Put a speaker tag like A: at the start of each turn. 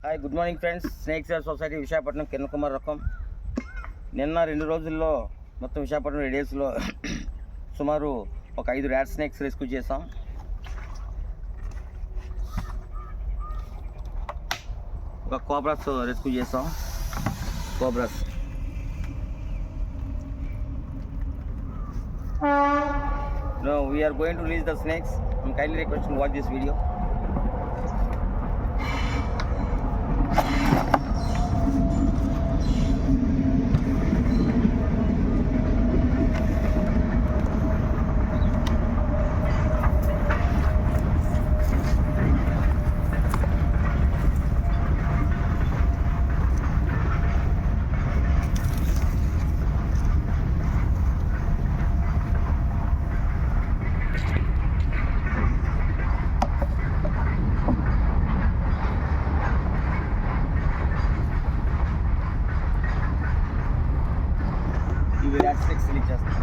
A: Hi good morning friends. Snake save society Visakhapatnam Kiran Kumar రకం. నిన్న 2 రోజుల్లో మొత్తం విశాఖపట్నం రేడియస్లో సుమారు ఒక 5 ర్యాట్ స్నేక్స్ రెస్క్యూ చేసాం. ఒక కోబ్రాస్ రెస్క్యూ చేసాం. Cobras Now we are going to release the snakes. I'm kindly requesting to watch this video. ఇవి ర్యాట్ స్నేక్స్ రిలీజ్ చేస్తాం.